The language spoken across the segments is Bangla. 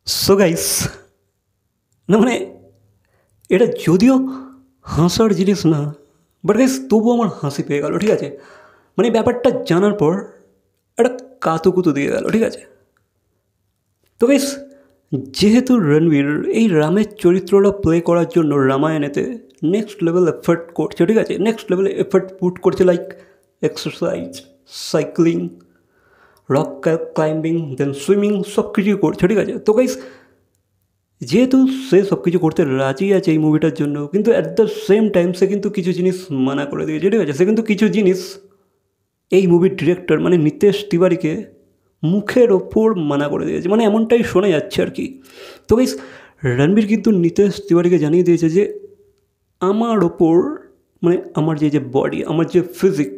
সো গাইস, না মানে এটা যদিও হাসার জিনিস না, বাট গাইস তবুও আমার হাসি পেয়ে গেল, ঠিক আছে। মানে ব্যাপারটা জানার পর একটা কাতুকুতু দিয়ে গেল, ঠিক আছে। তো গাইস, যেহেতু রণবীর এই রামের চরিত্রটা প্লে করার জন্য রামায়ণেতে নেক্সট লেভেল এফর্ট করছে, ঠিক আছে, নেক্সট লেভেলে এফর্ট পুট করছে, like exercise, cycling, rock climbing, then swimming, সব কিছু করছে, ঠিক আছে। তো গাইস, যেহেতু সে সব কিছু করতে রাজি আছে এই মুভিটার জন্য, কিন্তু অ্যাট দ্য সেম টাইম সে কিন্তু কিছু জিনিস মানা করে দিয়েছে, ঠিক আছে। সে কিন্তু কিছু জিনিস এই মুভির ডিরেক্টর মানে নিতেশ তিওয়ারিকে মুখের ওপর মানা করে দিয়েছে, মানে এমনটাই শোনা যাচ্ছে আর কি। তো গাইস, রণবীর কিন্তু নিতেশ তিওয়ারিকে জানিয়ে দিয়েছে যে আমার ওপর, মানে আমার যে বডি, আমার যে ফিজিক,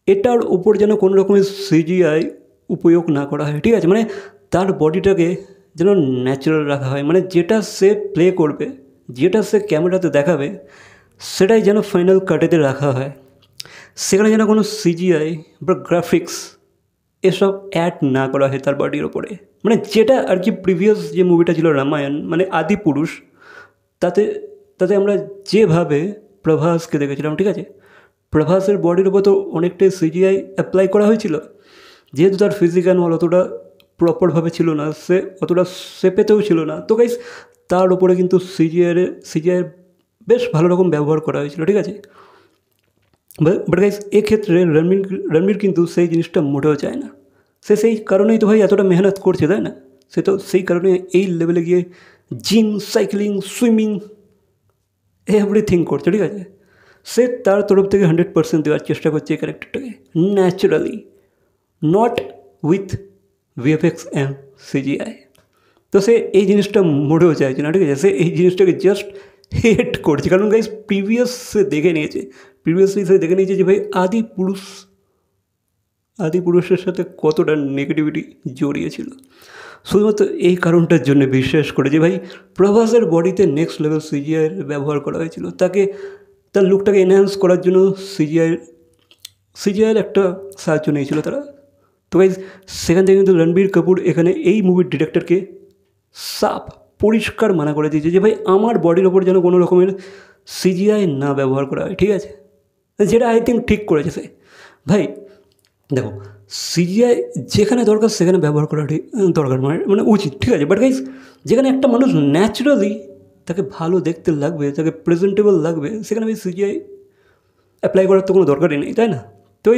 এটার ওপর যেন কোনো রকমের সিজিআই উপয়োগ না করা হয়, ঠিক আছে। মানে তার বডিটাকে যেন ন্যাচারাল রাখা হয়, মানে যেটা সে প্লে করবে, যেটা সে ক্যামেরাতে দেখাবে, সেটাই যেন ফাইনাল কাটেতে রাখা হয়। সেখানে যেন কোনো সিজিআই বা গ্রাফিক্স এসব অ্যাড না করা হয় তার বডির ওপরে। মানে যেটা আর কি প্রিভিয়াস যে মুভিটা ছিল রামায়ণ, মানে আদি পুরুষ, তাতে তাতে আমরা যেভাবে প্রভাসকে দেখেছিলাম, ঠিক আছে, প্রভাসের বডির ওপর তো অনেকটাই সিজিআই অ্যাপ্লাই করা হয়েছিল, যেহেতু তার ফিজিক্যাল অতটা প্রপারভাবে ছিল না, সে অতটা শেপেতেও ছিল না। তো গাইস, তার উপরে কিন্তু সিজিআইয়ের বেশ ভালো রকম ব্যবহার করা হয়েছিল, ঠিক আছে। বাট গাইস, এক্ষেত্রে রণবীর কিন্তু সেই জিনিসটা মোটেও চায় না। সে সেই কারণেই তো ভাই এতটা মেহনত করছে, তাই না? সে তো সেই কারণে এই লেভেলে গিয়ে জিম, সাইক্লিং, সুইমিং, এভরিথিং করছে, ঠিক আছে। সে তার তরফ থেকে 100% দেওয়ার চেষ্টা করছে এই ক্যারেক্টারটাকে naturally, not with VFX and CGI. তো সে এই জিনিসটা মোটেও চাইছে না, ঠিক আছে। সে এই জিনিসটাকে জাস্ট হেট করছে, কারণ গাইস প্রিভিয়াসলি সে দেখে নিয়েছে যে ভাই আদি পুরুষের সাথে কতটা নেগেটিভিটি জড়িয়েছিল। শুধুমাত্র এই কারণটার জন্য বিশ্বাস করে যে ভাই প্রভাসের বডিতে নেক্সট লেভেল সিজিআইয়ের ব্যবহার করা হয়েছিল, তার লুকটাকে এনহ্যান্স করার জন্য সিজিআইয়ের একটা সাহায্য নিয়েছিল তারা। তো গাইজ, সেখান থেকে কিন্তু রণবীর কাপুর এখানে এই মুভির ডিরেক্টরকে সাফ পরিষ্কার মানা করে দিয়েছে যে ভাই আমার বডির ওপর যেন কোনো রকমের সিজিআই না ব্যবহার করা হয়, ঠিক আছে। যেটা আই থিঙ্ক ঠিক করেছে সে। ভাই দেখো, সিজিআই যেখানে দরকার সেখানে ব্যবহার করা দরকার, মানে উচিত, ঠিক আছে। বাট গাইজ, যেখানে একটা মানুষ ন্যাচারালি তাকে ভালো দেখতে লাগবে, তাকে প্রেজেন্টেবল লাগবে, সেখানে ভাই সিজিআই অ্যাপ্লাই করার তো কোনো দরকারই নেই, তাই না? তো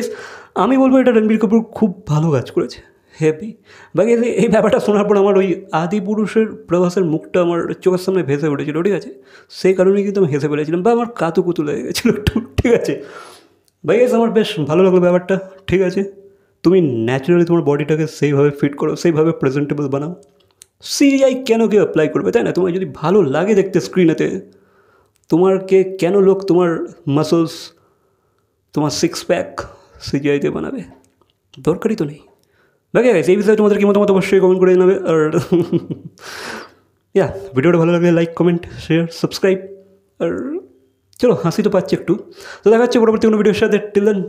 আমি বলবো এটা রণবীর কাপুর খুব ভালো কাজ করেছে, হ্যাপি। বাকি এই ব্যাপারটা শোনার পর আমার ওই আদি পুরুষের প্রভাসের মুখটা আমার চোখের সামনে ভেসে উঠেছিল, ঠিক আছে। সেই কারণেই কিন্তু আমি হেসে ফেলেছিলাম, বা আমার কাতুকুতু লেগে গেছিলো একটু, ঠিক আছে। ভাই আমার বেশ ভালো লাগলো ব্যাপারটা, ঠিক আছে। তুমি ন্যাচারালি তোমার বডিটাকে সেইভাবে ফিট করো, সেইভাবে প্রেজেন্টেবল বানাও। সিজিআই কেন কেউ অ্যাপ্লাই করবে, তাই না? তোমার যদি ভালো লাগে দেখতে স্ক্রিনেতে, কেন লোক তোমার মাসলস, তোমার সিক্স প্যাক সিজিআইতে বানাবে? দরকারই তো নেই। বাকি এই বিষয়ে তোমাদের কি মতামত অবশ্যই কমেন্ট করে জানাবে। আর ভিডিওটা ভালো লাগলে লাইক, কমেন্ট, শেয়ার, সাবস্ক্রাইব। আর চলো, হাসি তো পাচ্ছি একটু। তো দেখা যাচ্ছে পরবর্তী কোনো ভিডিওর সাথে। Till then,